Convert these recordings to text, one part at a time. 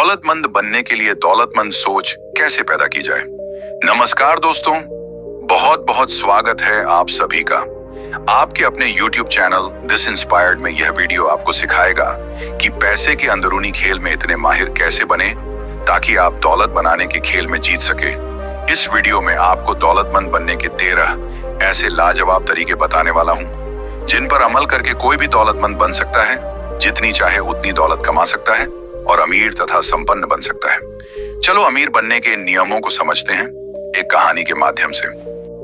दौलतमंद बनने के लिए दौलतमंद सोच कैसे पैदा की जाए। नमस्कार दोस्तों, बहुत बहुत स्वागत है आप सभी का। आपके अपने YouTube चैनल दिस इंस्पायर्ड में यह वीडियो आपको सिखाएगा कि पैसे के अंदरूनी खेल में इतने माहिर कैसे बने ताकि आप दौलत बनाने के खेल में जीत सके। इस वीडियो में आपको दौलतमंद बनने के 13 ऐसे लाजवाब तरीके बताने वाला हूं जिन पर अमल करके कोई भी दौलतमंद बन सकता है, जितनी चाहे उतनी दौलत कमा सकता है और अमीर तथा संपन्न बन सकता है। चलो अमीर बनने के नियमों को समझते हैं एक कहानी के माध्यम से।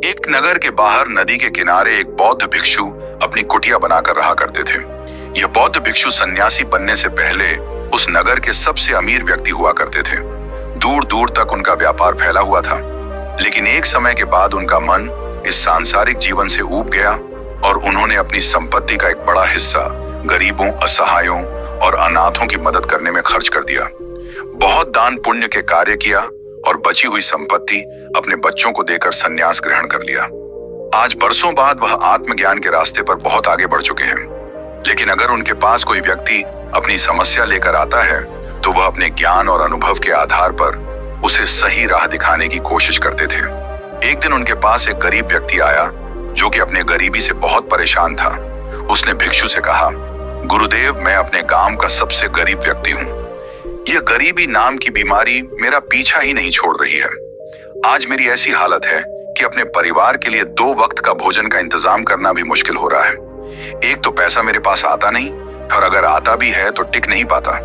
एक नगर के बाहर नदी के किनारे एक बौद्ध भिक्षु अपनी कुटिया बनाकर रहा करते थे। यह बौद्ध भिक्षु सन्यासी बनने से पहले उस नगर के सबसे अमीर व्यक्ति हुआ करते थे। दूर दूर तक उनका व्यापार फैला हुआ था, लेकिन एक समय के बाद उनका मन इस सांसारिक जीवन से ऊब गया और उन्होंने अपनी संपत्ति का एक बड़ा हिस्सा गरीबों, असहायों और अनाथों की मदद करने में खर्च कर दिया। बहुत दान पुण्य के कार्य किया और बची हुई संपत्ति अपने बच्चों को देकर संन्यास ग्रहण कर लिया। आज बरसों बाद वह आत्मज्ञान के रास्ते पर बहुत आगे बढ़ चुके हैं, लेकिन अगर उनके पास कोई व्यक्ति अपनी समस्या लेकर आता है तो वह अपने ज्ञान और अनुभव के आधार पर उसे सही राह दिखाने की कोशिश करते थे। एक दिन उनके पास एक गरीब व्यक्ति आया जो कि अपने गरीबी से बहुत परेशान था। उसने भिक्षु से कहा, गुरुदेव, मैं अपने गांव का सबसे गरीब व्यक्ति हूँ। यह गरीबी नाम की बीमारी मेरा पीछा ही नहीं छोड़ रही है। आज मेरी ऐसी हालत है कि अपने परिवार के लिए 2 वक्त का भोजन का इंतजाम करना भी मुश्किल हो रहा है। एक तो पैसा मेरे पास आता नहीं और अगर आता भी है तो टिक नहीं पाता।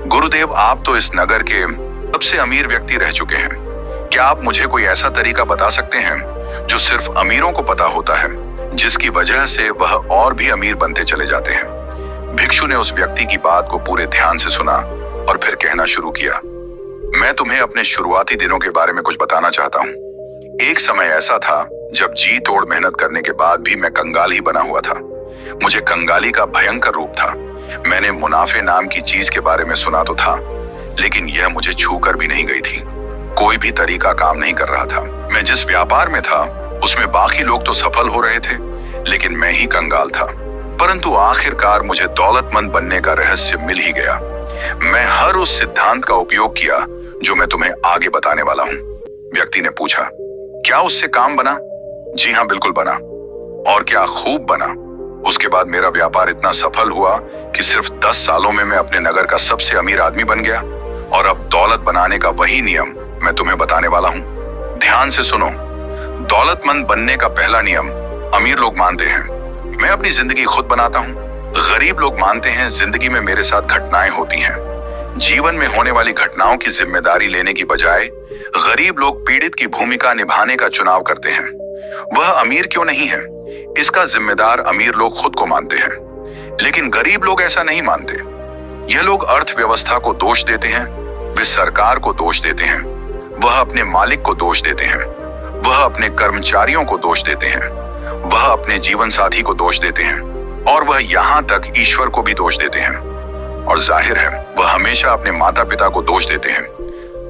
गुरुदेव, आप तो इस नगर के सबसे अमीर व्यक्ति रह चुके हैं। क्या आप मुझे कोई ऐसा तरीका बता सकते हैं जो सिर्फ अमीरों को पता होता है, जिसकी वजह से वह और भी अमीर बनते चले जाते हैं? भिक्षु ने उस व्यक्ति की बात को पूरे ध्यान से सुना और फिर कहना शुरू किया, मैं तुम्हें अपने शुरुआती दिनों के बारे में कुछ बताना चाहता हूँ। एक समय ऐसा था जब जी तोड़ मेहनत करने के बाद भी मैं कंगाल ही बना हुआ था। मुझे कंगाली का भयंकर रूप था। मैंने मुनाफे नाम की चीज के बारे में सुना तो था, लेकिन यह मुझे छूकर भी नहीं गई थी। कोई भी तरीका काम नहीं कर रहा था। मैं जिस व्यापार में था उसमें बाकी लोग तो सफल हो रहे थे, लेकिन मैं ही कंगाल था। परंतु आखिरकार मुझे दौलतमंद बनने का रहस्य मिल ही गया। मैं हर उस सिद्धांत का उपयोग किया जो मैं तुम्हें आगे बताने वाला हूँ। व्यक्ति ने पूछा, क्या उससे काम बना? जी हाँ, बिल्कुल बना। और क्या खूब बना। उसके बाद मेरा व्यापार इतना सफल हुआ कि सिर्फ 10 सालों में मैं अपने नगर का सबसे अमीर आदमी बन गया। और अब दौलत बनाने का वही नियम मैं तुम्हें बताने वाला हूँ। ध्यान से सुनो। दौलतमंद बनने का पहला नियम अमीर लोग मानते हैं, मैं अपनी जिंदगी खुद बनाता हूँ। गरीब लोग मानते हैं जिंदगी में मेरे साथ घटनाएं होती हैं। जीवन में होने वाली घटनाओं की जिम्मेदारी लेने की बजाय गरीब लोग पीड़ित की भूमिका निभाने का चुनाव करते हैं। वह अमीर क्यों नहीं है, इसका जिम्मेदार अमीर लोग खुद को मानते हैं, लेकिन गरीब लोग ऐसा नहीं मानते। यह लोग अर्थव्यवस्था को दोष देते हैं, वे सरकार को दोष देते हैं, वह अपने मालिक को दोष देते हैं, वह अपने कर्मचारियों को दोष देते हैं, वह अपने जीवन साथी को दोष देते हैं और वह यहाँ तक ईश्वर को भी दोष देते हैं। और जाहिर है वह हमेशा अपने माता पिता को दोष देते हैं।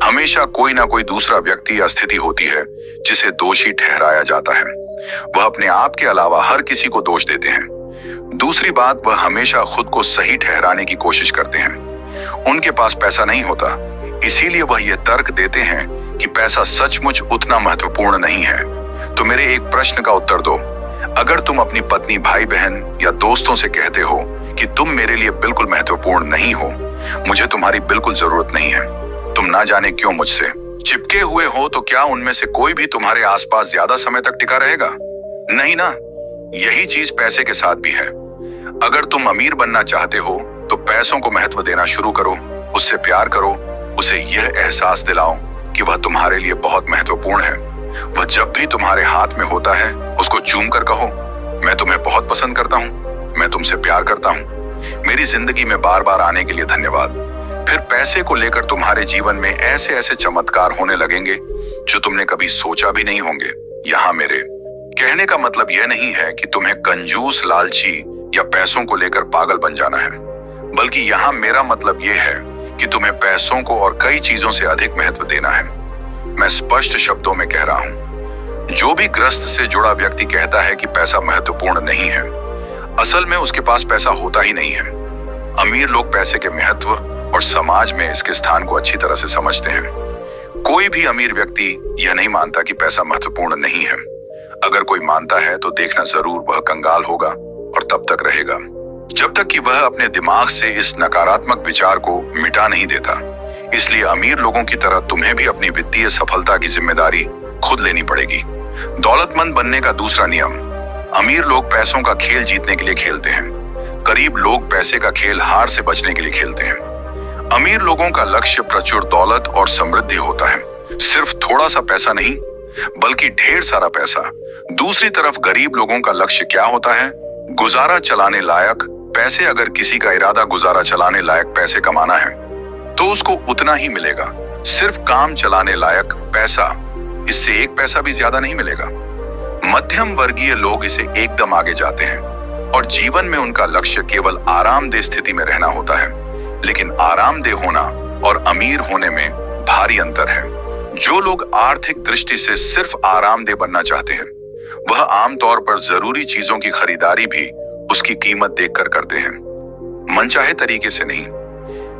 हमेशा कोई ना कोई दूसरा व्यक्ति या स्थिति होती है जिसे दोषी ठहराया जाता है। वह अपने आप के अलावा हर किसी को दोष देते हैं। दूसरी बात, वह हमेशा खुद को सही ठहराने की कोशिश करते हैं। उनके पास पैसा नहीं होता, इसीलिए वह यह तर्क देते हैं कि पैसा सचमुच उतना महत्वपूर्ण नहीं है। तो मेरे एक प्रश्न का उत्तर दो। अगर तुम अपनी पत्नी, भाई बहन या दोस्तों से कहते हो कि तुम मेरे लिए बिल्कुल महत्वपूर्ण नहीं हो, मुझे तुम्हारी बिल्कुल जरूरत नहीं है, तुम ना जाने क्यों मुझसे चिपके हुए हो, तो क्या उनमें से कोई भी तुम्हारे आसपास ज्यादा समय तक टिका रहेगा? नहीं ना। यही चीज पैसे के साथ भी है। अगर तुम अमीर बनना चाहते हो तो पैसों को महत्व देना शुरू करो, उससे प्यार करो, उसे यह एहसास दिलाओ कि वह तुम्हारे लिए बहुत महत्वपूर्ण है। वह जब भी तुम्हारे हाथ में होता है उसको चूम कर कहो, मैं तुम्हें बहुत पसंद करता हूँ, मैं तुमसे प्यार करता हूँ, मेरी जिंदगी में बार बार आने के लिए धन्यवाद। फिर पैसे को लेकर तुम्हारे जीवन में ऐसे ऐसे चमत्कार होने लगेंगे जो तुमने कभी सोचा भी नहीं होंगे। यहाँ मेरे कहने का मतलब यह नहीं है कि तुम्हें कंजूस, लालची या पैसों को लेकर पागल बन जाना है, बल्कि यहाँ मेरा मतलब यह है कि तुम्हें पैसों को और कई चीजों से अधिक महत्व देना है। मैं स्पष्ट शब्दों में कह रहा हूं, जो भी ग्रस्त से जुड़ा व्यक्ति कहता है कि पैसा महत्वपूर्ण नहीं है, असल में उसके पास पैसा होता ही नहीं है। अमीर लोग पैसे के महत्व और समाज में इसके स्थान को अच्छी तरह से समझते हैं। कोई भी अमीर व्यक्ति यह नहीं मानता कि पैसा महत्वपूर्ण नहीं है। अगर कोई मानता है तो देखना जरूर वह कंगाल होगा और तब तक रहेगा जब तक कि वह अपने दिमाग से इस नकारात्मक विचार को मिटा नहीं देता। इसलिए अमीर लोगों की तरह तुम्हें भी अपनी वित्तीय सफलता की जिम्मेदारी खुद लेनी पड़ेगी। दौलतमंद बनने का दूसरा नियम, अमीर लोग पैसों का खेल जीतने के लिए खेलते हैं। गरीब लोग पैसे का खेल हार से बचने के लिए खेलते हैं। अमीर लोगों का लक्ष्य प्रचुर दौलत और समृद्धि होता है, सिर्फ थोड़ा सा पैसा नहीं बल्कि ढेर सारा पैसा। दूसरी तरफ गरीब लोगों का लक्ष्य क्या होता है? गुजारा चलाने लायक पैसे। अगर किसी का इरादा गुजारा चलाने लायक पैसे कमाना है तो उसको उतना ही मिलेगा। सिर्फ काम चलाने लायक पैसा, इससे एक पैसा भी ज्यादा नहीं मिलेगा। मध्यम वर्गीय लोग इसे एकदम आगे जाते हैं और जीवन में उनका लक्ष्य केवल आरामदेह स्थिति में रहना होता है। लेकिन आरामदेह होना और अमीर होने में भारी अंतर है। जो लोग आर्थिक दृष्टि से सिर्फ आरामदेह बनना चाहते हैं वह आमतौर पर जरूरी चीजों की खरीदारी भी उसकी कीमत देखकर करते हैं, मनचाहे तरीके से नहीं।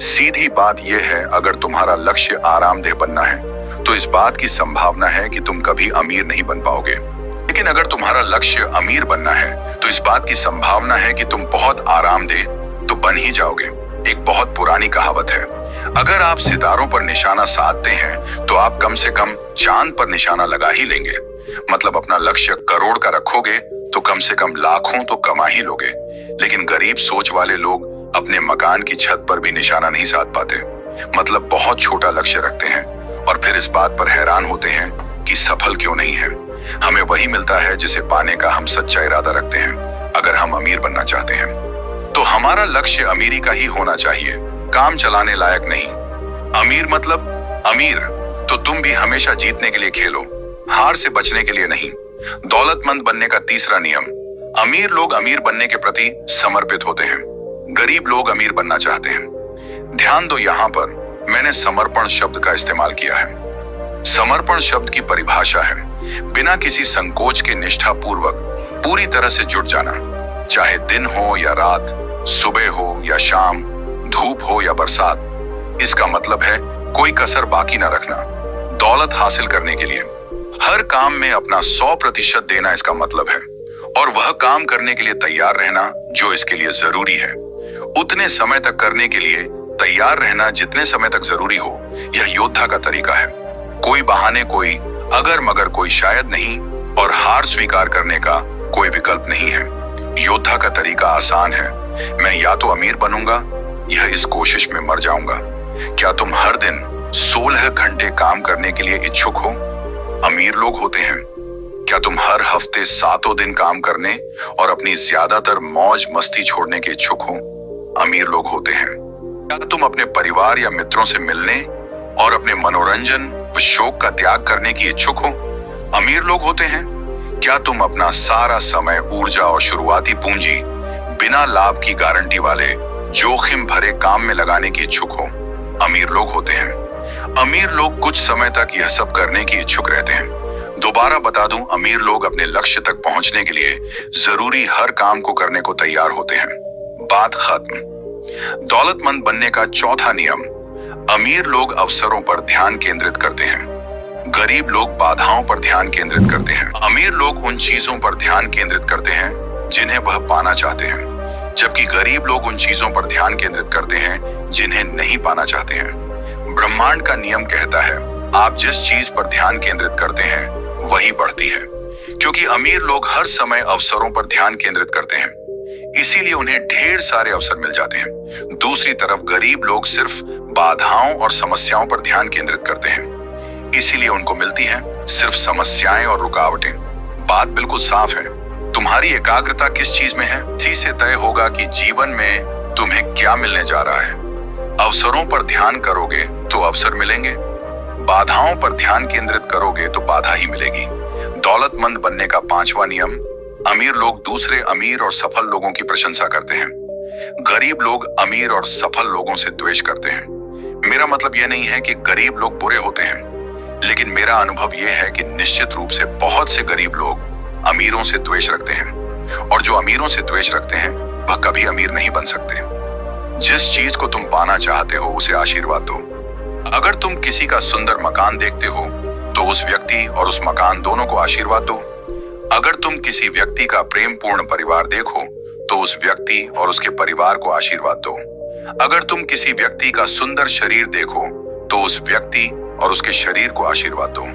सीधी बात यह है, अगर तुम्हारा लक्ष्य आरामदेह बनना है तो इस बात की संभावना है कि तुम कभी अमीर नहीं बन पाओगे। लेकिन अगर तुम्हारा लक्ष्य अमीर बनना है तो इस बात की संभावना है कि तुम बहुत आरामदेह तो बन ही जाओगे। एक बहुत पुरानी कहावत है, अगर आप सितारों पर निशाना साधते हैं तो आप कम से कम चांद पर निशाना लगा ही लेंगे। मतलब अपना लक्ष्य करोड़ का रखोगे तो कम से कम लाखों तो कमा ही लोगे। लेकिन गरीब सोच वाले लोग अपने मकान की छत पर भी निशाना नहीं साध पाते। मतलब बहुत छोटा लक्ष्य रखते हैं और फिर इस बात पर हैरान होते हैं कि सफल क्यों नहीं है। हमें वही मिलता है जिसे पाने का हम सच्चा इरादा रखते हैं। अगर हम अमीर बनना चाहते हैं तो हमारा लक्ष्य अमीरी का ही होना चाहिए, काम चलाने लायक नहीं। अमीर मतलब अमीर तो तुम भी हमेशा जीतने के लिए खेलो, हार से बचने के लिए नहीं। दौलतमंद बनने का तीसरा नियम, अमीर लोग अमीर बनने के प्रति समर्पित होते हैं, गरीब लोग अमीर बनना चाहते हैं। ध्यान दो, यहां पर मैंने समर्पण शब्द का इस्तेमाल किया है। समर्पण शब्द की परिभाषा है बिना किसी संकोच के निष्ठापूर्वक पूरी तरह से जुट जाना, चाहे दिन हो या रात, सुबह हो या शाम, धूप हो या बरसात। इसका मतलब है कोई कसर बाकी ना रखना। दौलत हासिल करने के लिए हर काम में अपना 100% देना इसका मतलब है, और वह काम करने के लिए तैयार रहना जो इसके लिए जरूरी है, उतने समय तक करने के लिए तैयार रहना जितने समय तक जरूरी हो। यह योद्धा का तरीका है। कोई बहाने, कोई अगर मगर, कोई शायद नहीं, और हार स्वीकार करने का कोई विकल्प नहीं है। योद्धा का तरीका आसान है, मैं या तो अमीर बनूंगा या इस कोशिश में मर जाऊंगा। क्या तुम हर दिन 16 घंटे काम करने के लिए इच्छुक हो? अमीर लोग होते हैं। क्या तुम हर हफ्ते 7 दिन काम करने और अपनी ज्यादातर मौज मस्ती छोड़ने के इच्छुक हो? अमीर लोग होते हैं। क्या तुम अपने परिवार या मित्रों से मिलने और अपने मनोरंजन व शौक का त्याग करने की इच्छुक हो? अमीर लोग होते हैं। क्या तुम अपना सारा समय, ऊर्जा और शुरुआती पूंजी बिना लाभ की गारंटी वाले जोखिम भरे काम में लगाने की इच्छुक हो? अमीर लोग होते हैं। अमीर लोग कुछ समय तक यह सब करने की इच्छुक रहते हैं। दोबारा बता दूं, अमीर लोग अपने लक्ष्य तक पहुंचने के लिए जरूरी हर काम को करने को तैयार होते हैं। बात खत्म। दौलतमंद बनने का चौथा नियम, अमीर लोग अवसरों पर ध्यान केंद्रित करते हैं, गरीब लोग बाधाओं पर ध्यान केंद्रित करते हैं। अमीर लोग उन चीजों पर ध्यान केंद्रित करते हैं जिन्हें वह पाना चाहते हैं, जबकि गरीब लोग उन चीजों पर ध्यान केंद्रित करते हैं जिन्हें नहीं पाना चाहते हैं। ब्रह्मांड का नियम कहता है, आप जिस चीज पर ध्यान केंद्रित करते हैं वही बढ़ती है। क्योंकि अमीर लोग हर समय अवसरों पर ध्यान केंद्रित करते हैं, इसीलिए उन्हें ढेर सारे अवसर मिल जाते हैं। दूसरी तरफ गरीब लोग सिर्फ बाधाओं और समस्याओं पर ध्यान केंद्रित करते हैं, इसीलिए उनको मिलती हैं सिर्फ समस्याएं और रुकावटें। बात बिल्कुल साफ है, तुम्हारी एकाग्रता किस चीज में है, इसी से तय होगा कि जीवन में तुम्हें क्या मिलने जा रहा है। अवसरों पर ध्यान करोगे तो अवसर मिलेंगे, बाधाओं पर ध्यान केंद्रित करोगे तो बाधा ही मिलेगी। दौलतमंद बनने का पांचवा नियम, अमीर लोग दूसरे अमीर और सफल लोगों की प्रशंसा करते हैं, गरीब लोग अमीर और सफल लोगों से द्वेष करते हैं। मेरा मतलब यह नहीं है कि गरीब लोग बुरे होते हैं, लेकिन मेरा अनुभव यह है कि निश्चित रूप से बहुत से गरीब लोग अमीरों से द्वेष रखते हैं, और जो अमीरों से द्वेष रखते हैं वह कभी अमीर नहीं बन सकते। जिस चीज को तुम पाना चाहते हो उसे आशीर्वाद दो। अगर तुम किसी का सुंदर मकान देखते हो तो उस व्यक्ति और उस मकान दोनों को आशीर्वाद दो। अगर तुम किसी व्यक्ति का प्रेम पूर्ण परिवार देखो तो उस व्यक्ति और उसके परिवार को आशीर्वाद दो। अगर तुम किसी व्यक्ति का सुंदर शरीर देखो तो उस व्यक्ति और उसके शरीर को आशीर्वाद दो।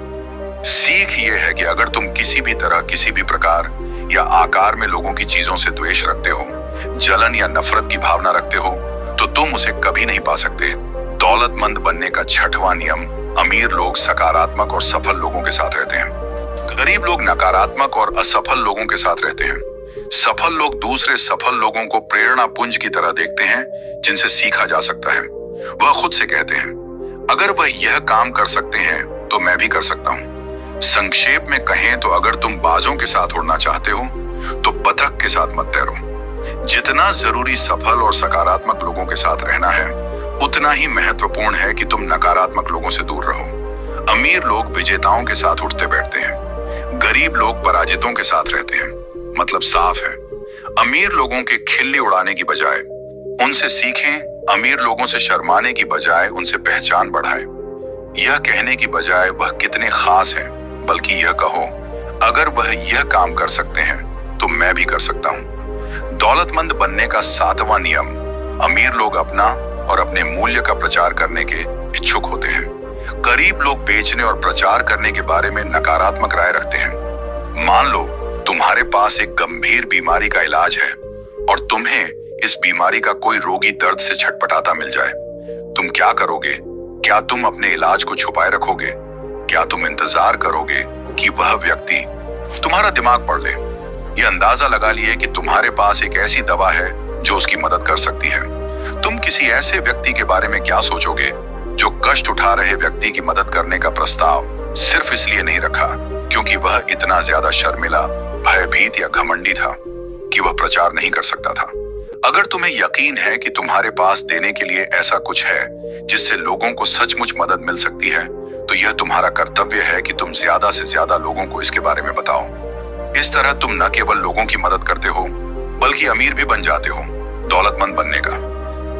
सीख ये है कि अगर तुम किसी भी तरह, किसी भी प्रकार या आकार में लोगों की चीजों से द्वेष रखते हो, जलन या नफरत की भावना रखते हो, तो तुम उसे कभी नहीं पा सकते। दौलतमंद बनने का छठवां नियम, अमीर लोग सकारात्मक और सफल लोगों के साथ रहते हैं। गरीब लोग नकारात्मक और असफल लोगों के साथ रहते हैं। सफल लोग दूसरे सफल लोगों को प्रेरणा पुंज की तरह देखते हैं जिनसे सीखा जा सकता है। वह खुद से कहते हैं, अगर वह यह काम कर सकते हैं तो मैं भी कर सकता हूं। संक्षेप में कहें तो अगर तुम बाजों के साथ उड़ना चाहते हो तो बतख के साथ मत तैरो। जितना जरूरी सफल और सकारात्मक लोगों के साथ रहना है, उतना ही महत्वपूर्ण है कि तुम नकारात्मक लोगों से दूर रहो। अमीर लोग विजेताओं के साथ उठते बैठते हैं, गरीब लोग पराजितों के साथ रहते हैं। मतलब साफ है, अमीर लोगों के खिल्ली उड़ाने की बजाय उनसे सीखें, अमीर लोगों से शर्माने की बजाय उनसे पहचान बढ़ाएं। यह कहने की बजाय वह कितने खास हैं, बल्कि यह कहो, अगर वह यह काम कर सकते हैं तो मैं भी कर सकता हूं। दौलतमंद बनने का सातवां नियम, अमीर लोग अपना और अपने मूल्य का प्रचार करने के इच्छुक होते हैं। गरीब लोग बेचने और प्रचार करने के बारे में नकारात्मक राय रखते हैं। मान लो तुम्हारे पास एक गंभीर बीमारी का इलाज है और तुम्हें इस बीमारी का कोई रोगी दर्द से छटपटाता मिल जाए, तुम क्या करोगे? क्या तुम अपने इलाज को छुपाए रखोगे? क्या तुम इंतजार करोगे कि वह व्यक्ति तुम्हारा दिमाग पढ़ ले? यह अंदाजा लगा लिए कि तुम्हारे पास एक ऐसी दवा है जो उसकी मदद कर सकती है। तुम किसी ऐसे व्यक्ति के बारे में क्या सोचोगे जो कष्ट उठा रहे व्यक्ति की मदद करने का प्रस्ताव सिर्फ इसलिए नहीं रखा क्योंकि वह इतना ज्यादा शर्मिला, भयभीत या घमंडी था कि वह प्रचार नहीं कर सकता था। अगर तुम्हें यकीन है कि तुम्हारे पास देने के लिए ऐसा कुछ है जिससे लोगों को सचमुच मदद मिल सकती है, तो यह तुम्हारा कर्तव्य है कि तुम ज्यादा से ज्यादा लोगों को इसके बारे में बताओ। इस तरह तुम न केवल लोगों की मदद करते हो, बल्कि अमीर भी बन जाते हो। दौलतमंद बनने का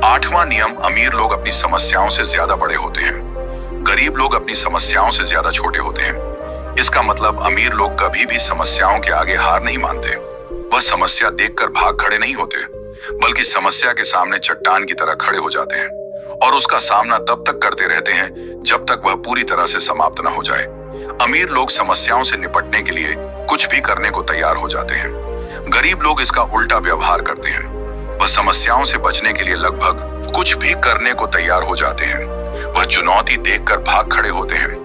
आठवां नियम, अमीर लोग अपनी समस्याओं से ज्यादा बड़े होते हैं, गरीब लोग अपनी समस्याओं से ज्यादा छोटे होते हैं। इसका मतलब अमीर लोग कभी भी समस्याओं के आगे हार नहीं मानते। वह समस्या देखकर भाग खड़े नहीं होते, बल्कि समस्या के सामने चट्टान की तरह खड़े हो जाते हैं और उसका सामना तब तक करते रहते हैं जब तक वह पूरी तरह से समाप्त न हो जाए। अमीर लोग समस्याओं से निपटने के लिए कुछ भी करने को तैयार हो जाते हैं। गरीब लोग इसका उल्टा व्यवहार करते हैं। वह समस्याओं से बचने के लिए लगभग कुछ भी करने को तैयार हो जाते हैं। वह चुनौती देखकर भाग खड़े होते हैं।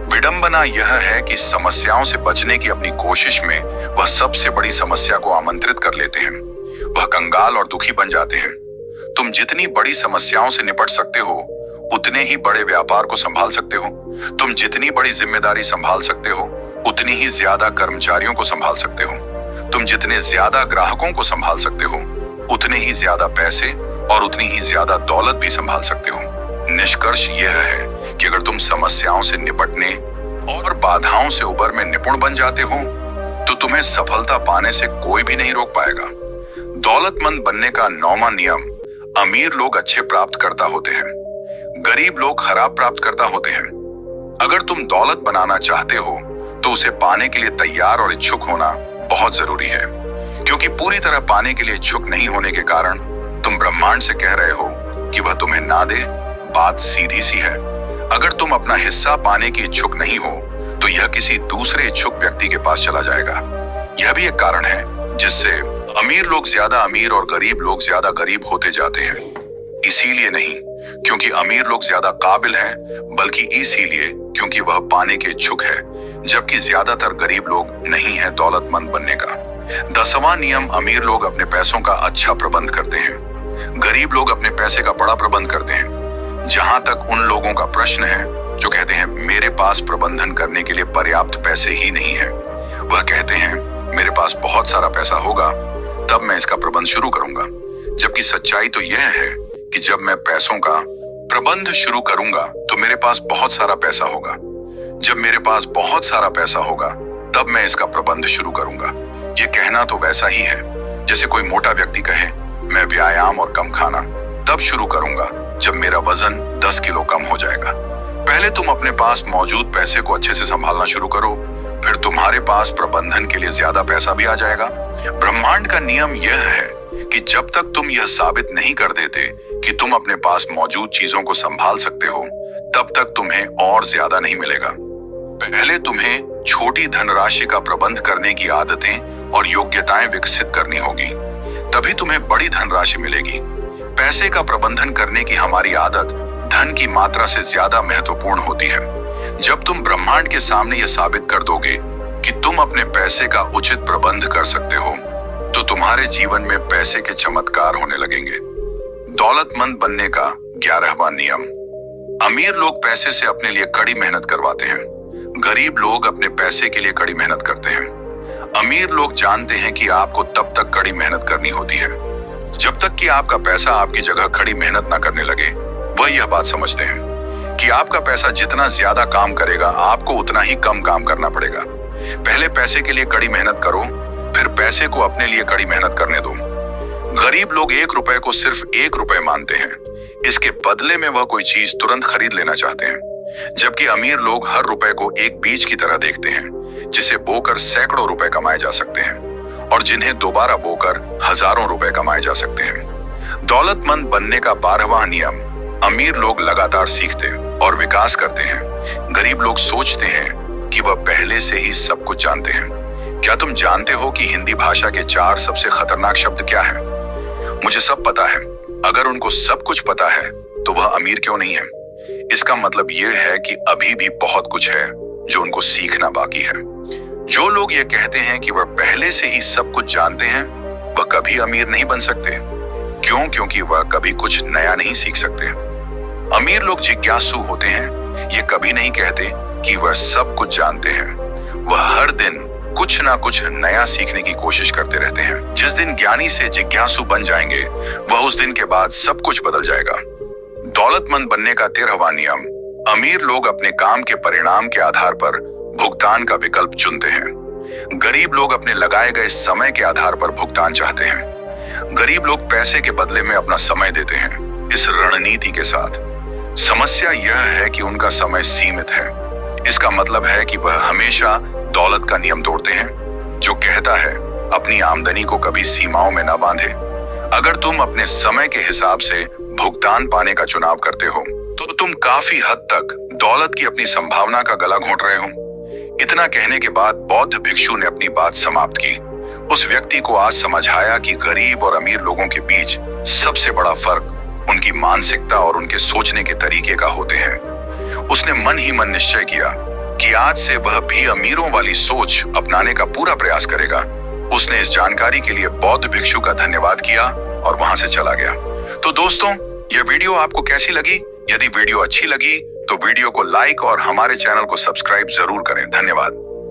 विडंबना यह है कि समस्याओं से बचने की अपनी कोशिश में वह सबसे बड़ी समस्या को आमंत्रित कर लेते हैं। वह कंगाल और दुखी बन जाते हैं। तुम जितनी बड़ी समस्याओं से निपट सकते हो, उतने ही बड़े व्यापार को संभाल सकते हो। तुम जितनी बड़ी जिम्मेदारी संभाल सकते हो, उतनी ही ज्यादा कर्मचारियों को संभाल सकते हो। तुम जितने ज्यादा ग्राहकों को संभाल सकते हो, उतने ही ज्यादा पैसे और उतनी ही ज्यादा दौलत भी संभाल सकते हो। निष्कर्ष यह है कि अगर तुम समस्याओं से निपटने और बाधाओं से उबर में निपुण बन जाते हो, तो तुम्हें सफलता पाने से कोई भी नहीं रोक पाएगा। दौलतमंद बनने का नौवां नियम, अमीर लोग अच्छे प्राप्तकर्ता होते हैं, गरीब लोग खराब प्राप्तकर्ता होते हैं। अगर तुम दौलत बनाना चाहते हो तो उसे पाने के लिए तैयार और इच्छुक होना बहुत जरूरी है, क्योंकि पूरी तरह पाने के लिए इच्छुक नहीं होने के कारण तुम ब्रह्मांड से कह रहे हो कि वह तुम्हें ना दे। बात सीधी सी है, अगर तुम अपना हिस्सा पाने की इच्छुक नहीं हो तो यह किसी दूसरे इच्छुक व्यक्ति के पास चला जाएगा। यह भी एक कारण है जिससे अमीर लोग ज्यादा अमीर और गरीब लोग ज्यादा गरीब होते जाते हैं। इसीलिए नहीं क्योंकि अमीर लोग ज्यादा काबिल हैं, बल्कि इसीलिए क्योंकि वह पाने के इच्छुक है, जबकि ज्यादातर गरीब लोग नहीं है दौलतमंद बनने का। 10वां नियम, अमीर लोग अपने पैसों का अच्छा प्रबंध करते हैं, गरीब लोग अपने पैसे का बड़ा प्रबंध करते हैं। जहां तक उन लोगों का प्रश्न है जो कहते हैं मेरे पास प्रबंधन करने के लिए पर्याप्त पैसे ही नहीं है, वह कहते हैं मेरे पास बहुत सारा पैसा होगा तब मैं इसका प्रबंध शुरू करूंगा। जबकि सच्चाई तो यह है कि जब मैं पैसों का प्रबंध शुरू करूंगा तो मेरे पास बहुत सारा पैसा होगा। जब मेरे पास बहुत सारा पैसा होगा तब मैं इसका प्रबंध शुरू करूंगा। ये कहना तो वैसा ही है जैसे कोई मोटा व्यक्ति कहे मैं व्यायाम और कम खाना तब शुरू करूंगा जब मेरा वजन 10 किलो कम हो जाएगा। पहले तुम अपने पास मौजूद पैसे को अच्छे से संभालना शुरू करो, फिर तुम्हारे पास प्रबंधन के लिए ज्यादा पैसा भी आ जाएगा। ब्रह्मांड का नियम यह है कि जब तक तुम यह साबित नहीं कर देते कि तुम अपने पास मौजूद चीजों को संभाल सकते हो, तब तक तुम्हें और ज्यादा नहीं मिलेगा। पहले तुम्हें छोटी धनराशि का प्रबंध करने की आदतें और योग्यताएं विकसित करनी होगी, तभी तुम्हें बड़ी धनराशि मिलेगी। पैसे का प्रबंधन करने की हमारी आदत धन की मात्रा से ज्यादा महत्वपूर्ण होती है। जब तुम ब्रह्मांड के सामने यह साबित कर दोगे कि तुम अपने पैसे का उचित प्रबंध कर सकते हो, तो तुम्हारे जीवन में पैसे के चमत्कार होने लगेंगे। दौलतमंद बनने का 11वां नियम। अमीर लोग पैसे से अपने लिए कड़ी मेहनत करवाते हैं, गरीब लोग अपने पैसे के लिए कड़ी मेहनत करते हैं। अमीर लोग जानते हैं कि आपको तब तक कड़ी मेहनत करनी होती है जब तक कि आपका पैसा आपकी जगह कड़ी मेहनत ना करने लगे। वह यह बात समझते हैं कि आपका पैसा जितना ज्यादा काम करेगा, आपको उतना ही कम काम करना पड़ेगा। पहले पैसे के लिए कड़ी मेहनत करो, फिर पैसे को अपने लिए कड़ी मेहनत करने दो। गरीब लोग 1 रुपए को सिर्फ 1 रुपए मानते हैं, इसके बदले में वह कोई चीज तुरंत खरीद लेना चाहते हैं। जबकि अमीर लोग हर रुपए को एक बीज की तरह देखते हैं, जिसे बोकर सैकड़ों रुपए कमाए जा सकते हैं और जिन्हें दोबारा बोकर हजारों रुपए कमाए जा सकते हैं। दौलतमंद बनने का 12वां नियम। अमीर लोग लगातार सीखते और विकास करते हैं, गरीब लोग सोचते हैं कि वह पहले से ही सब कुछ जानते हैं। क्या तुम जानते हो कि हिंदी भाषा के 4 सबसे खतरनाक शब्द क्या हैं? मुझे सब पता है। अगर उनको सब कुछ पता है तो वह अमीर क्यों नहीं है? इसका मतलब यह है कि अभी भी बहुत कुछ है जो उनको सीखना बाकी है। जो लोग ये कहते हैं कि वह पहले से ही सब कुछ जानते हैं, वह कभी अमीर नहीं बन सकते। क्यों? क्योंकि वह कभी कुछ नया नहीं सीख सकते। अमीर लोग जिज्ञासु होते हैं, ये कभी नहीं कहते कि वह सब कुछ जानते हैं। वह हर दिन कुछ ना कुछ नया सीखने की कोशिश करते रहते हैं। जिस दिन ज्ञानी से जिज्ञासु बन जाएंगे, वह उस दिन के बाद सब कुछ बदल जाएगा। दौलतमंद बनने का 13वां नियम। अमीर लोग अपने काम के परिणाम के आधार पर भुगतान का विकल्प चुनते हैं। गरीब लोग अपने लगाए गए समय के आधार पर भुगतान चाहते हैं। गरीब लोग पैसे के बदले में अपना समय देते हैं। इस रणनीति के साथ समस्या यह है कि उनका समय सीमित है। इसका मतलब है कि वह हमेशा दौलत का नियम तोड़ते हैं, जो कहता है अपनी आमदनी को कभी सीमाओं में ना बांधे। अगर तुम अपने समय के हिसाब से भुगतान पाने का चुनाव करते हो, तो तुम काफी हद तक दौलत की अपनी संभावना का गला घोंट रहे हो। इतना कहने के बाद बौद्ध भिक्षु ने अपनी बात समाप्त की। उस व्यक्ति को आज समझ आया कि गरीब और अमीर लोगों के बीच सबसे बड़ा फर्क उनकी मानसिकता और उनके सोचने के तरीके का होते हैं। उसने मन ही मन निश्चय किया कि आज से वह भी अमीरों वाली सोच अपनाने का पूरा प्रयास करेगा। उसने इस जानकारी के लिए बौद्ध भिक्षु का धन्यवाद किया और वहां से चला गया। तो दोस्तों, यह वीडियो आपको कैसी लगी? यदि वीडियो अच्छी लगी तो वीडियो को लाइक और हमारे चैनल को सब्सक्राइब जरूर करें। धन्यवाद।